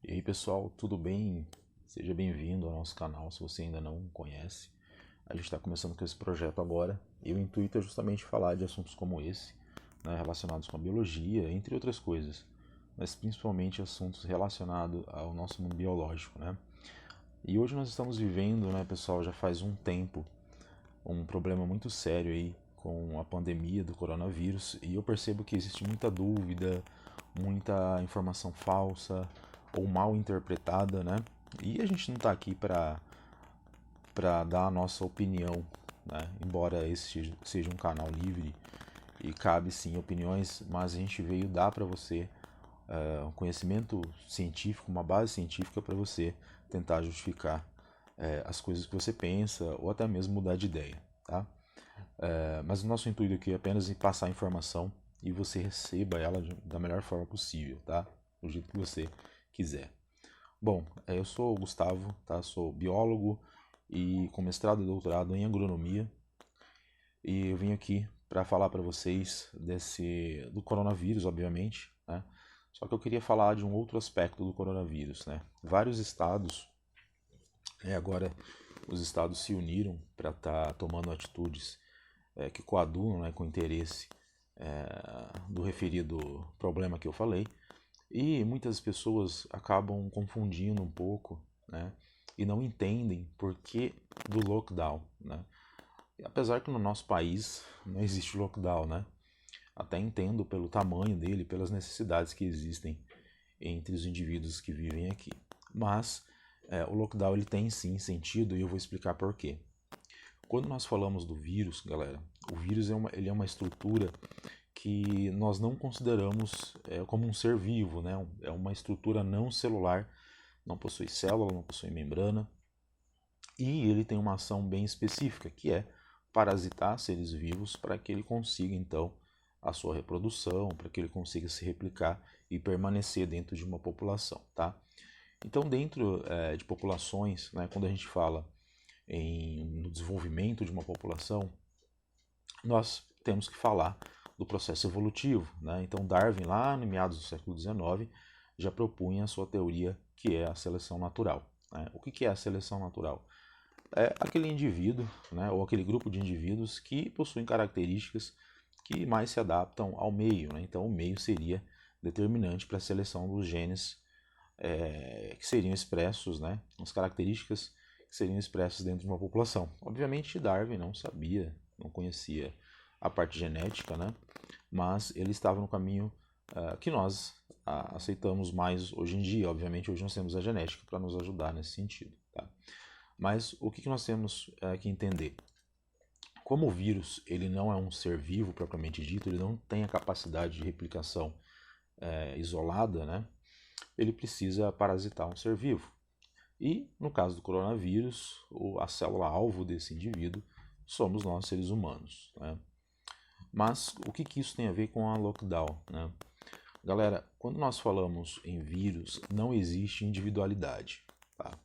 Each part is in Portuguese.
E aí pessoal, tudo bem? Seja bem-vindo ao nosso canal se você ainda não conhece. A gente está começando com esse projeto agora e o intuito é justamente falar de assuntos como esse, né, relacionados com a biologia, entre outras coisas, mas principalmente assuntos relacionados ao nosso mundo biológico, né? E hoje nós estamos vivendo, né, pessoal, já faz um tempo, um problema muito sério aí com a pandemia do coronavírus e eu percebo que existe muita dúvida, muita informação falsa ou mal interpretada, né? E a gente não está aqui para dar a nossa opinião, né? Embora esse seja um canal livre e cabe sim opiniões, mas a gente veio dar para você um conhecimento científico, uma base científica para você tentar justificar as coisas que você pensa ou até mesmo mudar de ideia, tá? Mas o nosso intuito aqui é apenas passar a informação e você receba ela da melhor forma possível, tá? Do jeito que você quiser. Bom, eu sou o Gustavo, tá? Sou biólogo e com mestrado e doutorado em agronomia e eu vim aqui para falar para vocês do coronavírus, obviamente, né? Só que eu queria falar de um outro aspecto do coronavírus, né? Vários estados, agora os estados se uniram para estar tomando atitudes que coadunam, né, com o interesse do referido problema que eu falei. E muitas pessoas acabam confundindo um pouco, né, e não entendem por que do lockdown, né? E apesar que no nosso país não existe lockdown, né? Até entendo pelo tamanho dele, pelas necessidades que existem entre os indivíduos que vivem aqui. Mas o lockdown ele tem sim sentido e eu vou explicar por quê. Quando nós falamos do vírus, galera, o vírus ele é uma estrutura que nós não consideramos como um ser vivo, né? É uma estrutura não celular, não possui célula, não possui membrana, e ele tem uma ação bem específica, que é parasitar seres vivos para que ele consiga, então, a sua reprodução, para que ele consiga se replicar e permanecer dentro de uma população, tá? Então, dentro de populações, né, quando a gente fala no desenvolvimento de uma população, nós temos que falar do processo evolutivo, né? Então Darwin, lá no meados do século XIX, já propunha a sua teoria, que é a seleção natural, né? O que é a seleção natural? É aquele indivíduo, né, ou aquele grupo de indivíduos que possuem características que mais se adaptam ao meio, né? Então o meio seria determinante para a seleção dos genes que seriam expressos, né, as características que seriam expressas dentro de uma população. Obviamente Darwin não sabia, não conhecia a parte genética, né, mas ele estava no caminho que nós aceitamos mais hoje em dia. Obviamente hoje nós temos a genética para nos ajudar nesse sentido, tá? Mas o que nós temos que entender? Como o vírus ele não é um ser vivo propriamente dito, ele não tem a capacidade de replicação isolada, né? Ele precisa parasitar um ser vivo. E, no caso do coronavírus, a célula-alvo desse indivíduo somos nós, seres humanos, né? Mas o que isso tem a ver com a lockdown, né? Galera, quando nós falamos em vírus, não existe individualidade, tá?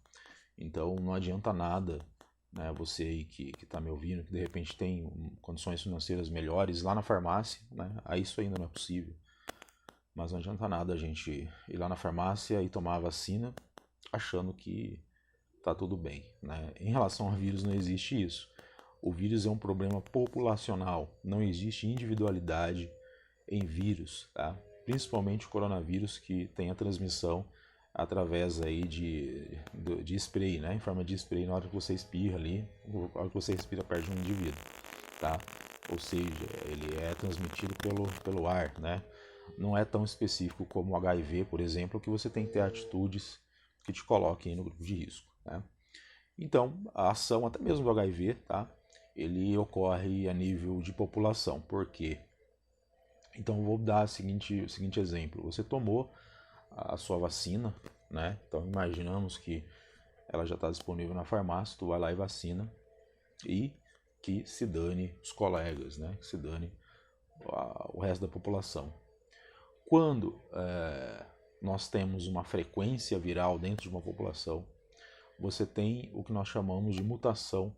Então não adianta nada, né, você aí que está me ouvindo, que de repente tem condições financeiras melhores lá na farmácia, né? Aí isso ainda não é possível. Mas não adianta nada a gente ir lá na farmácia e tomar a vacina achando que tá tudo bem, né? Em relação ao vírus não existe isso. O vírus é um problema populacional, não existe individualidade em vírus, tá? Principalmente o coronavírus, que tem a transmissão através aí de spray, né? Em forma de spray na hora que você espirra ali, na hora que você respira perto de um indivíduo, tá? Ou seja, ele é transmitido pelo ar, né? Não é tão específico como o HIV, por exemplo, que você tem que ter atitudes que te coloquem no grupo de risco, né? Então, a ação até mesmo do HIV, tá? Ele ocorre a nível de população. Por quê? Então, eu vou dar o seguinte exemplo. Você tomou a sua vacina, né? Então, imaginamos que ela já está disponível na farmácia, tu vai lá e vacina e que se dane os colegas, né? Que se dane o resto da população. Quando nós temos uma frequência viral dentro de uma população, você tem o que nós chamamos de mutação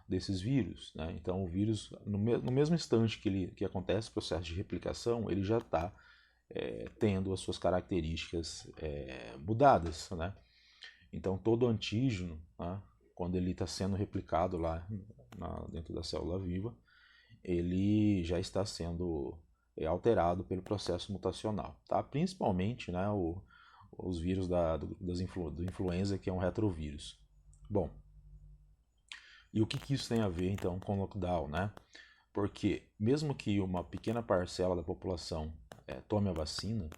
desses vírus, né? Então o vírus, no mesmo instante que acontece o processo de replicação, ele já está tendo as suas características mudadas, né? Então todo antígeno, né, quando ele está sendo replicado lá dentro da célula viva, ele já está sendo alterado pelo processo mutacional, tá? Principalmente, né, os vírus do influenza, que é um retrovírus. Bom, e o que isso tem a ver então com lockdown, né? Porque mesmo que uma pequena parcela da população tome a vacina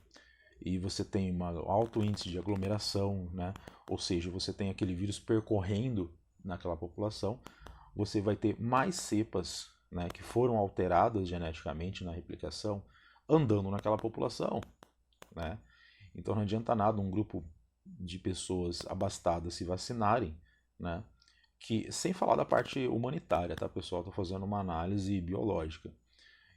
e você tem um alto índice de aglomeração, né? Ou seja, você tem aquele vírus percorrendo naquela população, você vai ter mais cepas, né, que foram alteradas geneticamente na replicação andando naquela população, né? Então não adianta nada um grupo de pessoas abastadas se vacinarem, né? Que, sem falar da parte humanitária, tá, pessoal? Estou fazendo uma análise biológica.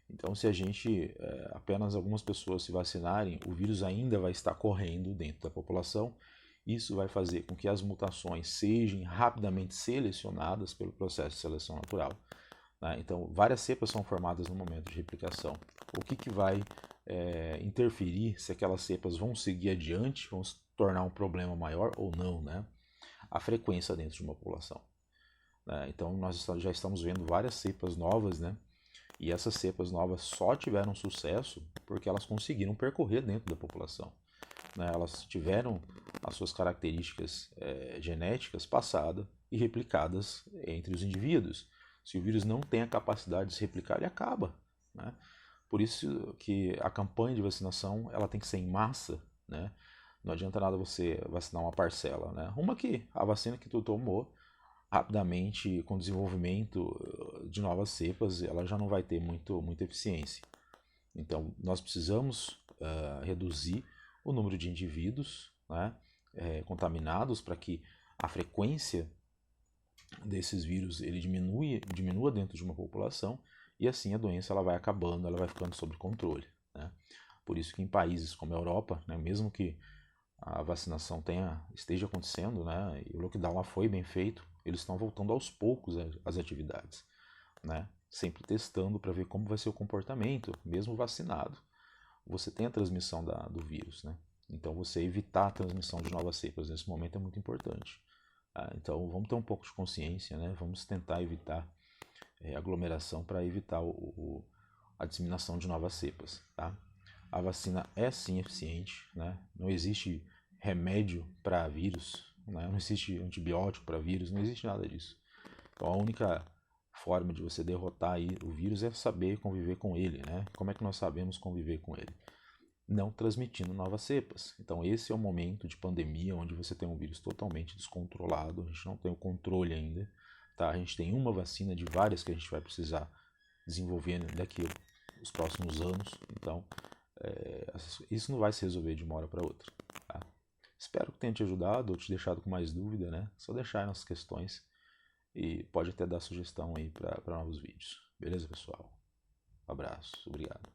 Então, se a gente, apenas algumas pessoas se vacinarem, o vírus ainda vai estar correndo dentro da população. Isso vai fazer com que as mutações sejam rapidamente selecionadas pelo processo de seleção natural, né? Então, várias cepas são formadas no momento de replicação. O que vai interferir se aquelas cepas vão seguir adiante, vão se tornar um problema maior ou não, né? A frequência dentro de uma população. Então nós já estamos vendo várias cepas novas, né? E essas cepas novas só tiveram sucesso porque elas conseguiram percorrer dentro da população, né? Elas tiveram as suas características genéticas passadas e replicadas entre os indivíduos. Se o vírus não tem a capacidade de se replicar, ele acaba, né? Por isso que a campanha de vacinação ela tem que ser em massa, né? Não adianta nada você vacinar uma parcela, né? A vacina que tu tomou rapidamente, com o desenvolvimento de novas cepas, ela já não vai ter muita eficiência. Então, nós precisamos reduzir o número de indivíduos, né, contaminados para que a frequência desses vírus ele diminua dentro de uma população e assim a doença ela vai acabando, ela vai ficando sob controle, né? Por isso que em países como a Europa, né, mesmo que a vacinação esteja acontecendo, né, e o lockdown lá foi bem feito, eles estão voltando aos poucos às atividades, né, sempre testando para ver como vai ser o comportamento, mesmo vacinado. Você tem a transmissão do vírus, né? Então você evitar a transmissão de novas cepas nesse momento é muito importante. Tá? Então vamos ter um pouco de consciência, né? Vamos tentar evitar aglomeração para evitar a disseminação de novas cepas, tá? A vacina é sim eficiente, né? Não existe remédio para vírus, né? Não existe antibiótico para vírus, não existe nada disso. Então a única forma de você derrotar aí o vírus é saber conviver com ele, né? Como é que nós sabemos conviver com ele? Não transmitindo novas cepas. Então esse é o momento de pandemia onde você tem um vírus totalmente descontrolado, a gente não tem o controle ainda, tá? A gente tem uma vacina de várias que a gente vai precisar desenvolver daqui os próximos anos, então isso não vai se resolver de uma hora para outra, tá? Espero que tenha te ajudado ou te deixado com mais dúvida, né? Só deixar aí nas questões e pode até dar sugestão aí para novos vídeos. Beleza, pessoal? Um abraço, obrigado.